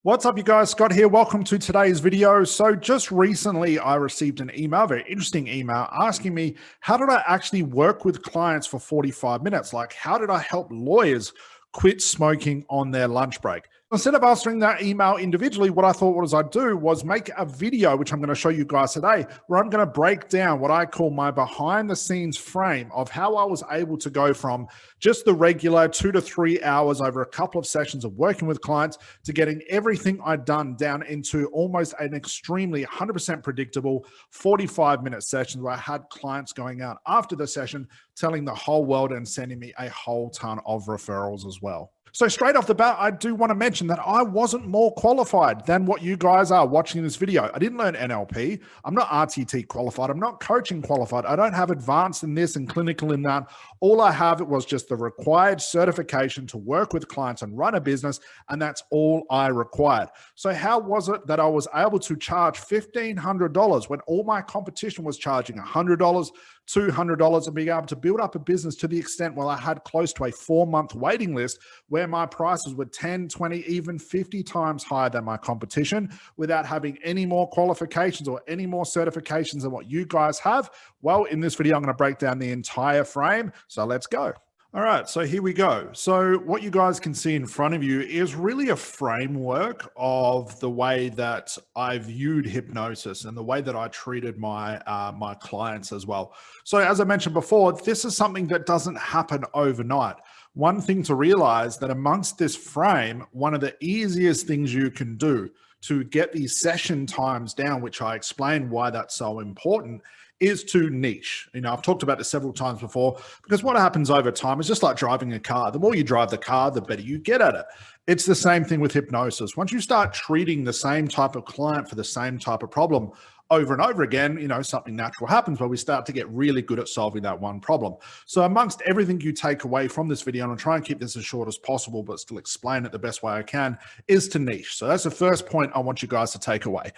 What's up, you guys? Scott here. Welcome to today's video. So just recently, I received an email, very interesting email, asking me, how did I actually work with clients for 45 minutes? Like, how did I help lawyers quit smoking on their lunch break? Instead of answering that email individually, what I thought I'd do was make a video, which I'm going to show you guys today, where I'm going to break down what I call my behind the scenes frame of how I was able to go from just the regular 2 to 3 hours over a couple of sessions of working with clients to getting everything I'd done down into almost an extremely 100% predictable 45-minute session where I had clients going out after the session telling the whole world and sending me a whole ton of referrals as well. So straight off the bat, I do want to mention that I wasn't more qualified than what you guys are watching this video. I didn't learn NLP. I'm not RTT qualified. I'm not coaching qualified. I don't have advanced in this and clinical in that. All I have was just the required certification to work with clients and run a business, and that's all I required. So how was it that I was able to charge $1,500 when all my competition was charging $100, $200, and being able to build up a business to the extent where I had close to a 4-month waiting list where my prices were 10, 20, even 50 times higher than my competition without having any more qualifications or any more certifications than what you guys have? Well, in this video, I'm going to break down the entire frame. So let's go. All right, so here we go. So what you guys can see in front of you is really a framework of the way that I viewed hypnosis and the way that I treated my my clients as well. So as I mentioned before, this is something that doesn't happen overnight. One thing to realize that amongst this frame, one of the easiest things you can do to get these session times down, which I explain why that's so important, is to niche. You know, I've talked about this several times before, because what happens over time is just like driving a car. The more you drive the car, the better you get at it. It's the same thing with hypnosis. Once you start treating the same type of client for the same type of problem over and over again, you know, something natural happens where we start to get really good at solving that one problem. So amongst everything you take away from this video, and I'll try and keep this as short as possible, but still explain it the best way I can, is to niche. So that's the first point I want you guys to take away.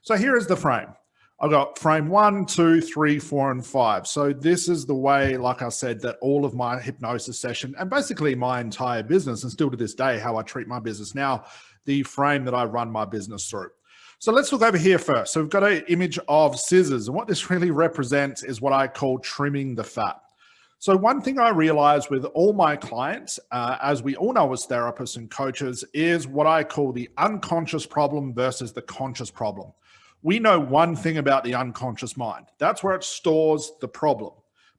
So here is the frame. I've got frame 1, 2, 3, 4, and 5. So this is the way, like I said, that all of my hypnosis session and basically my entire business, and still to this day, how I treat my business now, the frame that I run my business through. So let's look over here first. So we've got an image of scissors, and what this really represents is what I call trimming the fat. So one thing I realized with all my clients, as we all know as therapists and coaches, is what I call the unconscious problem versus the conscious problem. We know one thing about the unconscious mind. That's where it stores the problem.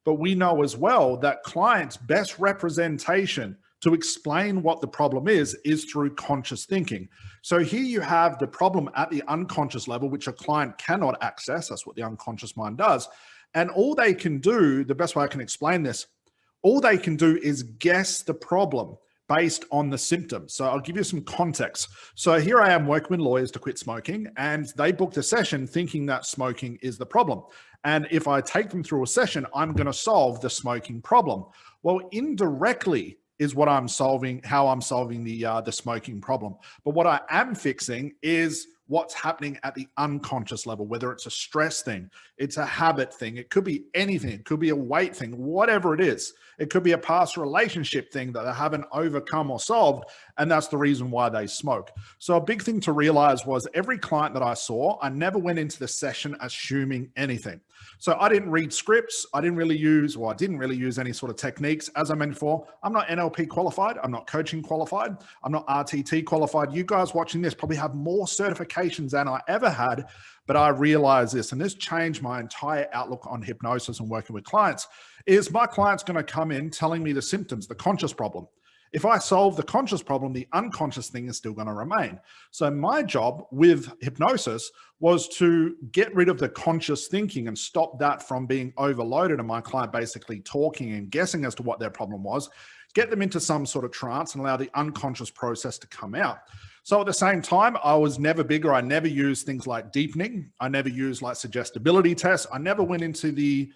But we know as well that clients' best representation to explain what the problem is through conscious thinking. So here you have the problem at the unconscious level, which a client cannot access. That's what the unconscious mind does. And all they can do, the best way I can explain this, all they can do is guess the problem based on the symptoms. So I'll give you some context. So here I am working with lawyers to quit smoking, and they booked a session thinking that smoking is the problem. And if I take them through a session, I'm going to solve the smoking problem. Well, indirectly is what I'm solving, how I'm solving the smoking problem. But what I am fixing is what's happening at the unconscious level, whether it's a stress thing, it's a habit thing, it could be anything, it could be a weight thing, whatever it is. It could be a past relationship thing that they haven't overcome or solved, and that's the reason why they smoke. So a big thing to realize was every client that I saw, I never went into the session assuming anything. So I didn't read scripts. I didn't really use any sort of techniques. As I mentioned before, I'm not NLP qualified. I'm not coaching qualified. I'm not RTT qualified. You guys watching this probably have more certifications than I ever had, but I realized this, and this changed my entire outlook on hypnosis and working with clients, is my client's going to come in telling me the symptoms, the conscious problem. If I solve the conscious problem, the unconscious thing is still going to remain. So my job with hypnosis was to get rid of the conscious thinking and stop that from being overloaded and my client basically talking and guessing as to what their problem was, get them into some sort of trance and allow the unconscious process to come out. So at the same time, I was never bigger. I never used things like deepening. I never used like suggestibility tests. I never went into the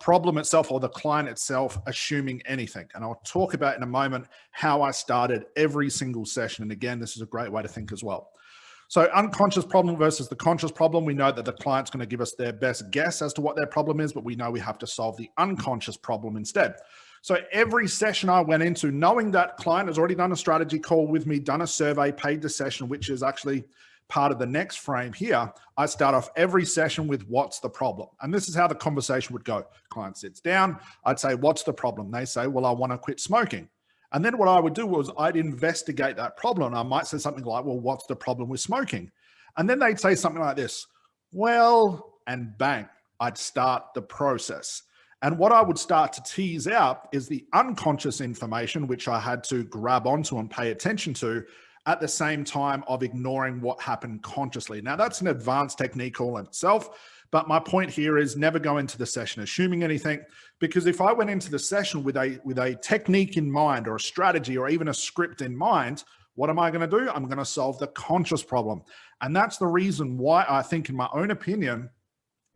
problem itself or the client itself assuming anything. And I'll talk about in a moment how I started every single session. And again, this is a great way to think as well. So unconscious problem versus the conscious problem. We know that the client's going to give us their best guess as to what their problem is, but we know we have to solve the unconscious problem instead. So every session I went into, knowing that client has already done a strategy call with me, done a survey, paid the session, which is actually part of the next frame here, I start off every session with what's the problem? And this is how the conversation would go. Client sits down, I'd say, what's the problem? They say, well, I want to quit smoking. And then what I would do was I'd investigate that problem. I might say something like, well, what's the problem with smoking? And then they'd say something like this, well, and bang, I'd start the process. And what I would start to tease out is the unconscious information, which I had to grab onto and pay attention to at the same time of ignoring what happened consciously. Now, that's an advanced technique all in itself, but my point here is never go into the session assuming anything, because if I went into the session with a technique in mind or a strategy or even a script in mind, what am I going to do? I'm going to solve the conscious problem. And that's the reason why I think, in my own opinion,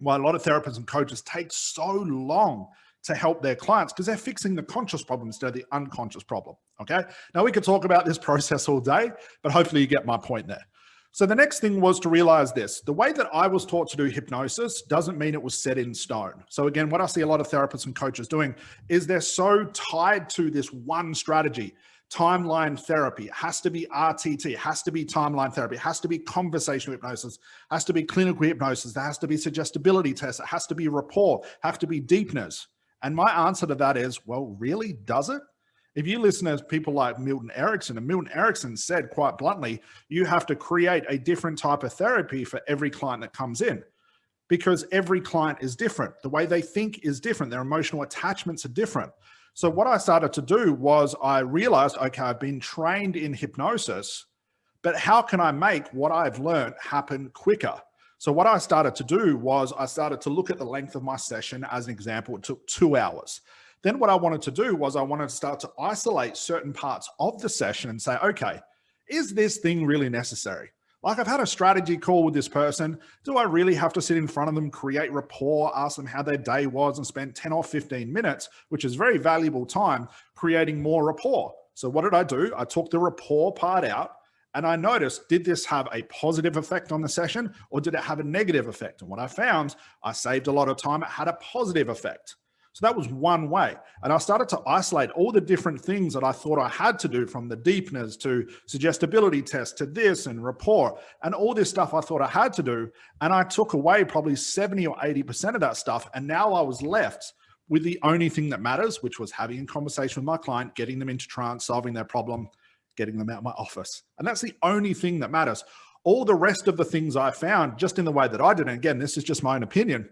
why a lot of therapists and coaches take so long to help their clients, because they're fixing the conscious problem instead of the unconscious problem. Okay. Now we could talk about this process all day, but hopefully you get my point there. So the next thing was to realize this: the way that I was taught to do hypnosis doesn't mean it was set in stone. So again, what I see a lot of therapists and coaches doing is they're so tied to this one strategy. Timeline therapy, it has to be RTT, it has to be timeline therapy, it has to be conversational hypnosis, it has to be clinical hypnosis, there has to be suggestibility tests, it has to be rapport, have to be deepeners. And my answer to that is, well, really, does it? If you listen to people like Milton Erickson, and Milton Erickson said quite bluntly, you have to create a different type of therapy for every client that comes in, because every client is different. The way they think is different. Their emotional attachments are different. So what I started to do was I realized, okay, I've been trained in hypnosis, but how can I make what I've learned happen quicker? So what I started to do was I started to look at the length of my session. As an example, it took 2 hours. Then what I wanted to do was I wanted to start to isolate certain parts of the session and say, okay, is this thing really necessary? Like, I've had a strategy call with this person. Do I really have to sit in front of them, create rapport, ask them how their day was, and spend 10 or 15 minutes, which is very valuable time, creating more rapport? So what did I do? I took the rapport part out and I noticed, did this have a positive effect on the session or did it have a negative effect? And what I found, I saved a lot of time. It had a positive effect. So that was one way. And I started to isolate all the different things that I thought I had to do, from the deepeners to suggestibility tests to this and rapport and all this stuff I thought I had to do. And I took away probably 70 or 80% of that stuff. And now I was left with the only thing that matters, which was having a conversation with my client, getting them into trance, solving their problem, getting them out of my office. And that's the only thing that matters. All the rest of the things I found, just in the way that I did, and again, this is just my own opinion,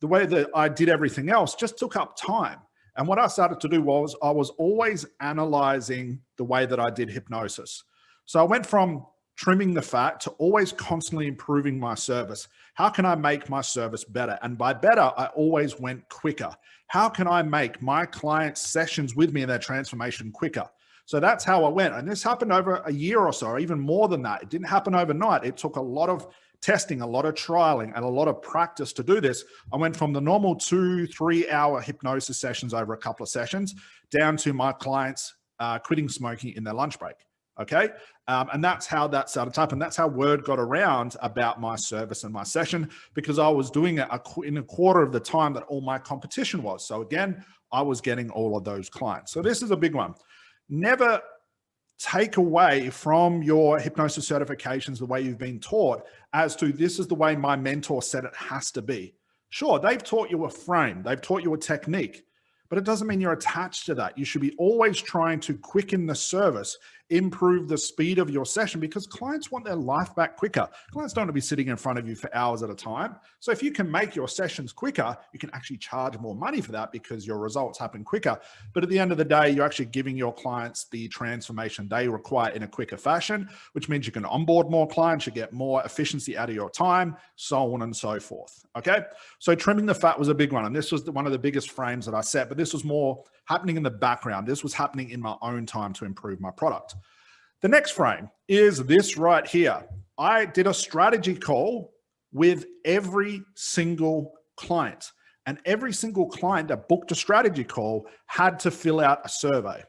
the way that I did everything else just took up time. And what I started to do was I was always analyzing the way that I did hypnosis. So I went from trimming the fat to always constantly improving my service. How can I make my service better? And by better, I always went quicker. How can I make my clients' sessions with me and their transformation quicker? So that's how I went. And this happened over a year or so, or even more than that. It didn't happen overnight. It took a lot of testing, a lot of trialing, and a lot of practice to do this. I went from the normal 2-3 hour hypnosis sessions over a couple of sessions down to my clients quitting smoking in their lunch break. Okay. And that's how that started to happen. That's how word got around about my service and my session, because I was doing it in a quarter of the time that all my competition was. So again, I was getting all of those clients. So this is a big one. Never take away from your hypnosis certifications the way you've been taught as to, this is the way my mentor said it has to be. Sure, they've taught you a frame, they've taught you a technique, but it doesn't mean you're attached to that. You should be always trying to quicken the service, improve the speed of your session, because clients want their life back quicker. Clients don't want to be sitting in front of you for hours at a time. So if you can make your sessions quicker, you can actually charge more money for that because your results happen quicker. But at the end of the day, you're actually giving your clients the transformation they require in a quicker fashion, which means you can onboard more clients, you get more efficiency out of your time, so on and so forth. Okay. So trimming the fat was a big one. And this was one of the biggest frames that I set, but this was more happening in the background. This was happening in my own time to improve my product. The next frame is this right here. I did a strategy call with every single client, and every single client that booked a strategy call had to fill out a survey.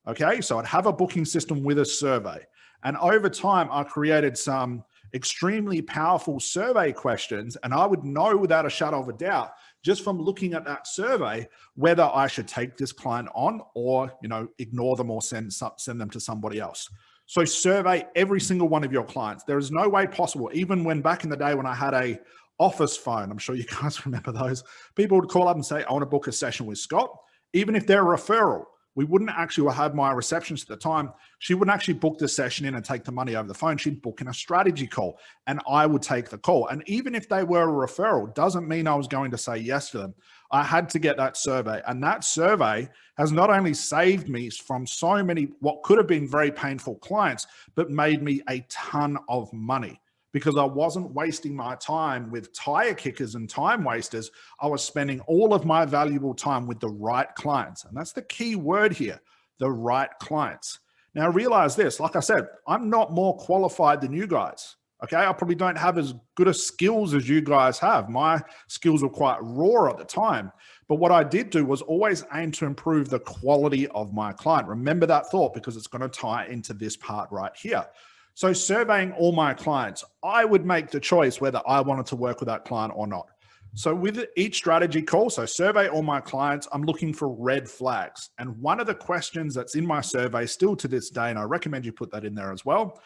Okay, so I'd have a booking system with a survey. And over time, I created some extremely powerful survey questions, and I would know without a shadow of a doubt, just from looking at that survey, whether I should take this client on or, ignore them or send them to somebody else. So survey every single one of your clients. There is no way possible, even when back in the day when I had a office phone, I'm sure you guys remember those, people would call up and say, I want to book a session with Scott. Even if they're a referral, we wouldn't actually have my receptionist at the time. She wouldn't actually book the session in and take the money over the phone. She'd book in a strategy call and I would take the call. And even if they were a referral, doesn't mean I was going to say yes to them. I had to get that survey. And that survey has not only saved me from so many, what could have been very painful clients, but made me a ton of money. Because I wasn't wasting my time with tire kickers and time wasters. I was spending all of my valuable time with the right clients. And that's the key word here, the right clients. Now realize this, like I said, I'm not more qualified than you guys. Okay, I probably don't have as good a skills as you guys have. My skills were quite raw at the time. But what I did do was always aim to improve the quality of my client. Remember that thought because it's going to tie into this part right here. So surveying all my clients, I would make the choice whether I wanted to work with that client or not. So with each strategy call, so survey all my clients, I'm looking for red flags. And one of the questions that's in my survey still to this day, and I recommend you put that in there as well,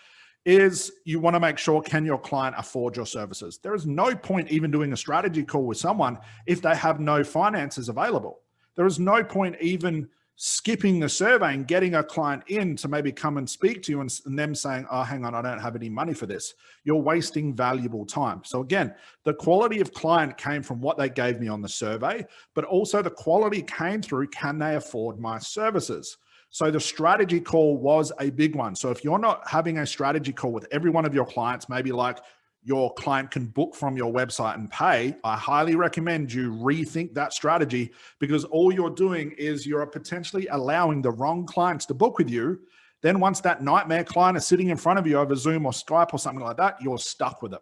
is you want to make sure, can your client afford your services? There is no point even doing a strategy call with someone if they have no finances available. There is no point even skipping the survey and getting a client in to maybe come and speak to you and them saying, oh, hang on, I don't have any money for this. You're wasting valuable time. So again, the quality of client came from what they gave me on the survey, but also the quality came through, can they afford my services? So the strategy call was a big one. So if you're not having a strategy call with every one of your clients, maybe like your client can book from your website and pay, I highly recommend you rethink that strategy, because all you're doing is you're potentially allowing the wrong clients to book with you. Then once that nightmare client is sitting in front of you over Zoom or Skype or something like that, you're stuck with it.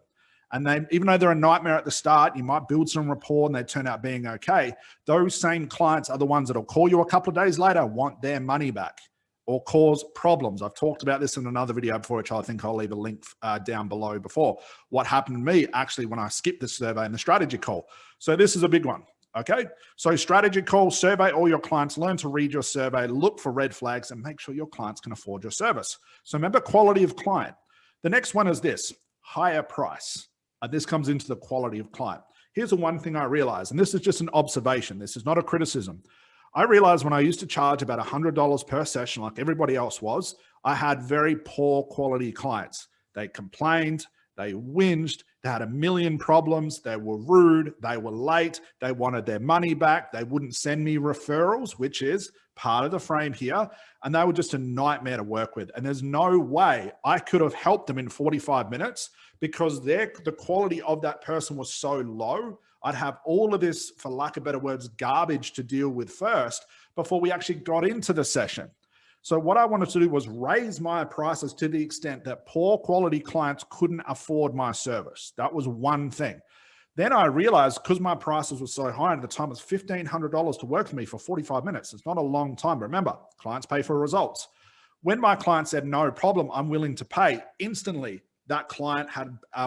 And then even though they're a nightmare at the start, you might build some rapport and they turn out being okay. Those same clients are the ones that'll call you a couple of days later, want their money back, or cause problems. I've talked about this in another video before, which I think I'll leave a link down below before. What happened to me actually when I skipped the survey and the strategy call. So this is a big one, okay? So strategy call, survey all your clients, learn to read your survey, look for red flags, and make sure your clients can afford your service. So remember, quality of client. The next one is this, higher price. This comes into the quality of client. Here's the one thing I realized, and this is just an observation. This is not a criticism. I realized when I used to charge about $100 per session, like everybody else was, I had very poor quality clients. They complained, they whinged, they had a million problems, they were rude, they were late, they wanted their money back, they wouldn't send me referrals, which is part of the frame here, and they were just a nightmare to work with. And there's no way I could have helped them in 45 minutes because the quality of that person was so low. I'd have all of this, for lack of better words, garbage to deal with first before we actually got into the session. So what I wanted to do was raise my prices to the extent that poor quality clients couldn't afford my service. That was one thing. Then I realized, because my prices were so high at the time, it was $1,500 to work with me for 45 minutes. It's not a long time. Remember, clients pay for results. When my client said, no problem, I'm willing to pay, instantly that client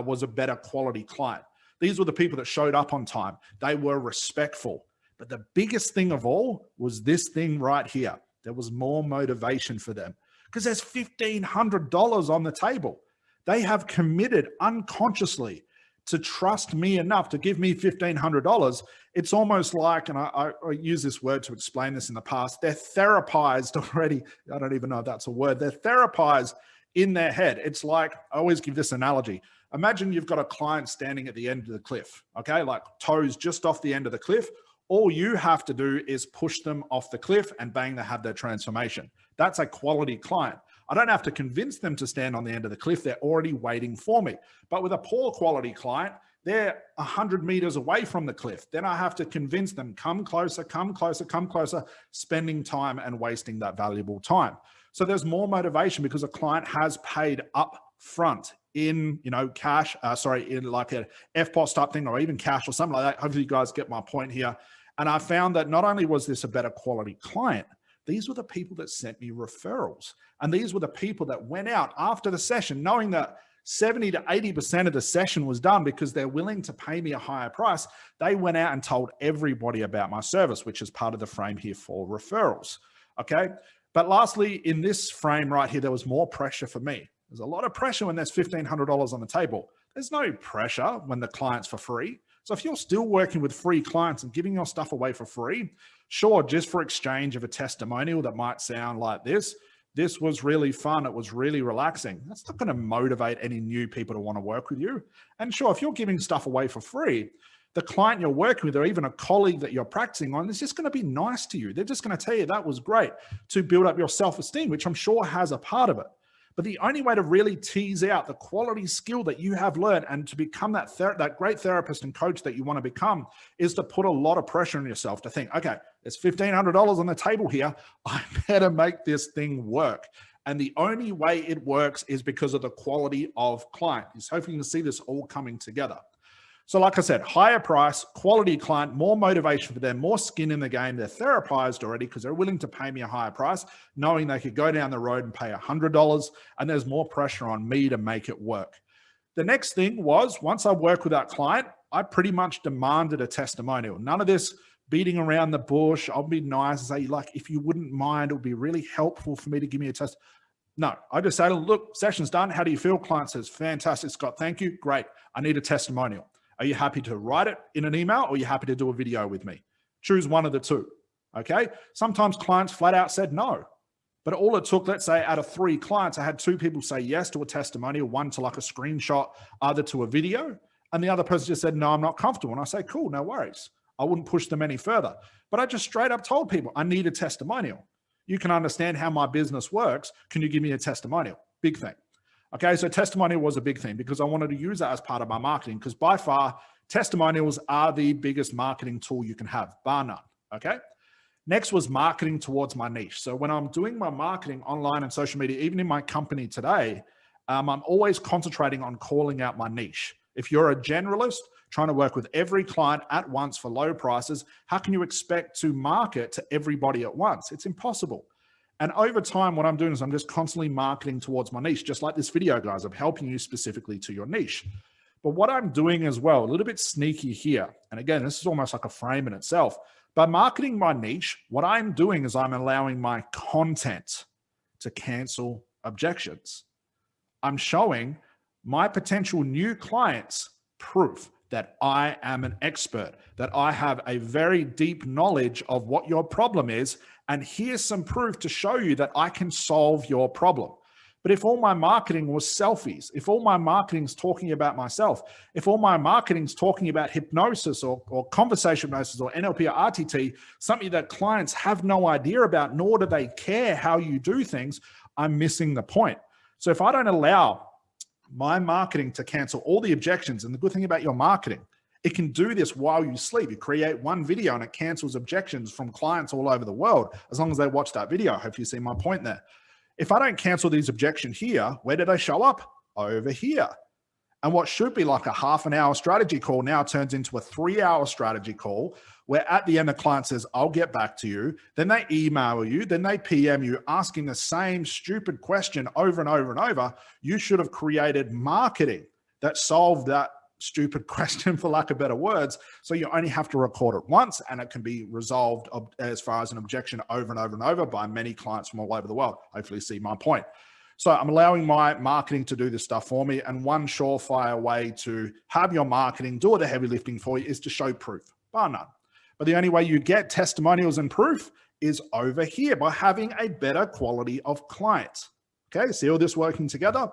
was a better quality client. These were the people that showed up on time. They were respectful. But the biggest thing of all was this thing right here. There was more motivation for them because there's $1,500 on the table. They have committed unconsciously to trust me enough to give me $1,500. It's almost like, and I use this word to explain this in the past, they're therapized already. I don't even know if that's a word. They're therapized in their head. It's like, I always give this analogy. Imagine you've got a client standing at the end of the cliff, okay? Like toes just off the end of the cliff. All you have to do is push them off the cliff and bang, they have their transformation. That's a quality client. I don't have to convince them to stand on the end of the cliff. They're already waiting for me. But with a poor quality client, they're 100 meters away from the cliff. Then I have to convince them, come closer, come closer, come closer, spending time and wasting that valuable time. So there's more motivation because a client has paid up front in, cash, in like a FPOS type thing, or even cash or something like that. Hopefully you guys get my point here. And I found that not only was this a better quality client, these were the people that sent me referrals. And these were the people that went out after the session knowing that, 70 to 80% of the session was done because they're willing to pay me a higher price. They went out and told everybody about my service, which is part of the frame here for referrals. Okay. But lastly, in this frame right here, there was more pressure for me. There's a lot of pressure when there's $1,500 on the table. There's no pressure when the client's for free. So if you're still working with free clients and giving your stuff away for free, sure, just for exchange of a testimonial that might sound like this was really fun. It was really relaxing. That's not going to motivate any new people to want to work with you. And sure, if you're giving stuff away for free, the client you're working with or even a colleague that you're practicing on is just going to be nice to you. They're just going to tell you that was great to build up your self-esteem, which I'm sure has a part of it. But the only way to really tease out the quality skill that you have learned and to become that great therapist and coach that you want to become is to put a lot of pressure on yourself to think, okay, there's $1,500 on the table here. I better make this thing work. And the only way it works is because of the quality of client. So hopefully you can see this all coming together. So like I said, higher price, quality client, more motivation for them, more skin in the game. They're therapized already because they're willing to pay me a higher price, knowing they could go down the road and pay $100, and there's more pressure on me to make it work. The next thing was, once I worked with that client, I pretty much demanded a testimonial. None of this beating around the bush. I'll be nice and say, like, if you wouldn't mind, it would be really helpful for me to give me a test. No, I just say, look, session's done. How do you feel? Client says, fantastic, Scott. Thank you. Great. I need a testimonial. Are you happy to write it in an email or are you happy to do a video with me? Choose one of the two, okay? Sometimes clients flat out said no, but all it took, let's say out of 3 clients, I had 2 people say yes to a testimonial, one to like a screenshot, other to a video, and the other person just said, no, I'm not comfortable. And I say, cool, no worries. I wouldn't push them any further. But I just straight up told people, I need a testimonial. You can understand how my business works. Can you give me a testimonial? Big thing. Okay, so testimonial was a big thing because I wanted to use that as part of my marketing because by far, testimonials are the biggest marketing tool you can have, bar none, okay? Next was marketing towards my niche. So when I'm doing my marketing online and social media, even in my company today, I'm always concentrating on calling out my niche. If you're a generalist trying to work with every client at once for low prices, how can you expect to market to everybody at once? It's impossible. And over time, what I'm doing is I'm just constantly marketing towards my niche, just like this video, guys. I'm helping you specifically to your niche. But what I'm doing as well, a little bit sneaky here, and again, this is almost like a frame in itself. By marketing my niche, what I'm doing is I'm allowing my content to cancel objections. I'm showing my potential new clients proof that I am an expert, that I have a very deep knowledge of what your problem is, and here's some proof to show you that I can solve your problem. But if all my marketing was selfies, if all my marketing's talking about myself, if all my marketing's talking about hypnosis or conversational hypnosis or NLP or RTT, something that clients have no idea about, nor do they care how you do things, I'm missing the point. So if I don't allow my marketing to cancel all the objections, and the good thing about your marketing, it can do this while you sleep. You create one video and it cancels objections from clients all over the world, as long as they watch that video. I hope you see my point there. If I don't cancel these objections here, where do they show up? Over here. And what should be like a half an hour strategy call now turns into a 3-hour strategy call, where at the end the client says, I'll get back to you. Then they email you, then they PM you asking the same stupid question over and over and over. You should have created marketing that solved that stupid question, for lack of better words. So you only have to record it once and it can be resolved as far as an objection over and over and over by many clients from all over the world. Hopefully you see my point. So I'm allowing my marketing to do this stuff for me. And one surefire way to have your marketing do all the heavy lifting for you is to show proof, bar none. But the only way you get testimonials and proof is over here by having a better quality of clients. Okay, see all this working together?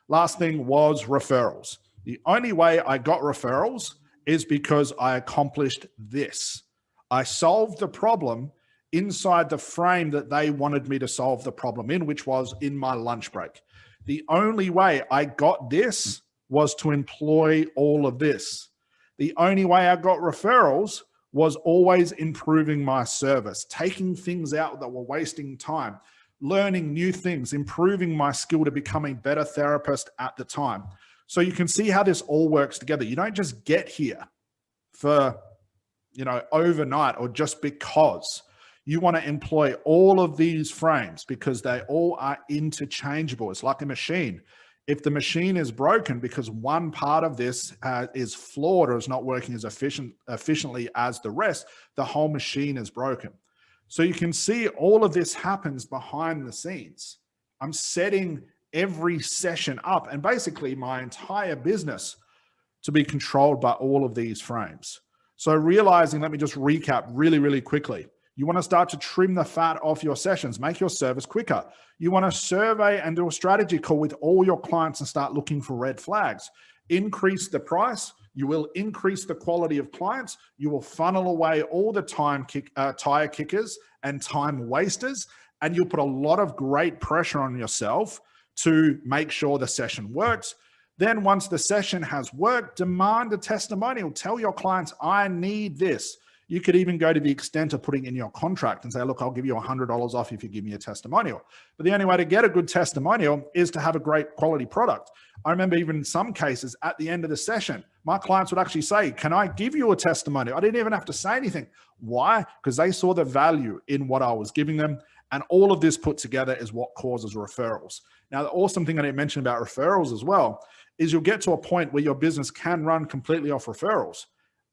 Last thing was referrals. The only way I got referrals is because I accomplished this. I solved the problem inside the frame that they wanted me to solve the problem in, which was in my lunch break. The only way I got this was to employ all of this. The only way I got referrals was always improving my service, taking things out that were wasting time, learning new things, improving my skill to become a better therapist at the time. So you can see how this all works together. You don't just get here for, overnight or just because. You want to employ all of these frames because they all are interchangeable. It's like a machine. If the machine is broken because one part of this is flawed or is not working as efficiently as the rest, the whole machine is broken. So you can see all of this happens behind the scenes. I'm setting every session up and basically my entire business to be controlled by all of these frames. So realizing, let me just recap really, really quickly. You want to start to trim the fat off your sessions, make your service quicker. You want to survey and do a strategy call with all your clients and start looking for red flags. Increase the price. You will increase the quality of clients. You will funnel away all the tire kickers and time wasters, and you'll put a lot of great pressure on yourself to make sure the session works. Then once the session has worked, demand a testimonial. Tell your clients, I need this. You could even go to the extent of putting in your contract and say, look, I'll give you $100 off if you give me a testimonial. But the only way to get a good testimonial is to have a great quality product. I remember even in some cases at the end of the session, my clients would actually say, can I give you a testimonial? I didn't even have to say anything. Why? Because they saw the value in what I was giving them. And all of this put together is what causes referrals. Now, the awesome thing I didn't mention about referrals as well is you'll get to a point where your business can run completely off referrals.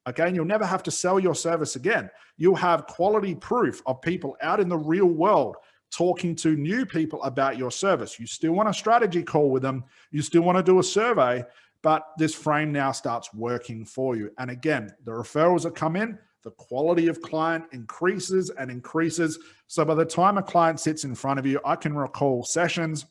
Okay, and you'll never have to sell your service again. You'll have quality proof of people out in the real world talking to new people about your service. You still want a strategy call with them. You still want to do a survey, but this frame now starts working for you. And again, the referrals that come in, the quality of client increases and increases. So by the time a client sits in front of you, I can recall sessions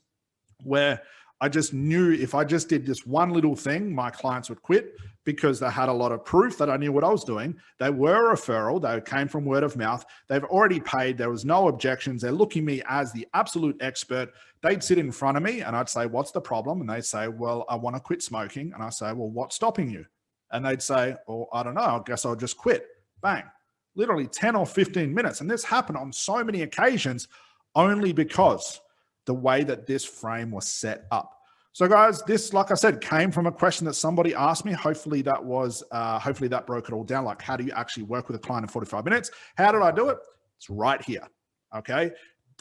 where I just knew if I just did this one little thing, my clients would quit because they had a lot of proof that I knew what I was doing. They were a referral. They came from word of mouth. They've already paid. There was no objections. They're looking at me as the absolute expert. They'd sit in front of me and I'd say, what's the problem? And they'd say, well, I want to quit smoking. And I say, well, what's stopping you? And they'd say, well, I don't know. I guess I'll just quit. Bang. Literally 10 or 15 minutes. And this happened on so many occasions only because the way that this frame was set up. So guys, this, like I said, came from a question that somebody asked me. Hopefully that broke it all down. Like, how do you actually work with a client in 45 minutes? How did I do it? It's right here. Okay.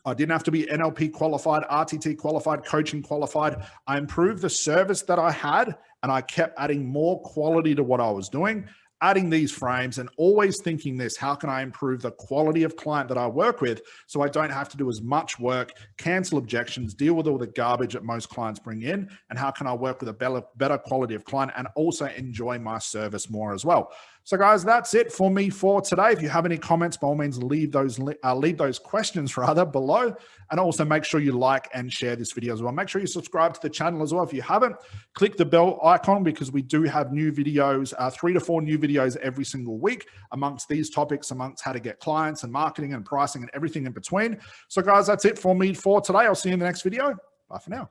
I didn't have to be NLP qualified, RTT qualified, coaching qualified. I improved the service that I had and I kept adding more quality to what I was doing, adding these frames and always thinking this, how can I improve the quality of client that I work with so I don't have to do as much work, cancel objections, deal with all the garbage that most clients bring in, and how can I work with a better quality of client and also enjoy my service more as well. So guys, that's it for me for today. If you have any comments, by all means, leave those questions below, and also make sure you like and share this video as well. Make sure you subscribe to the channel as well. If you haven't, click the bell icon because we do have new videos, 3 to 4 new videos every single week amongst these topics, amongst how to get clients and marketing and pricing and everything in between. So guys, that's it for me for today. I'll see you in the next video. Bye for now.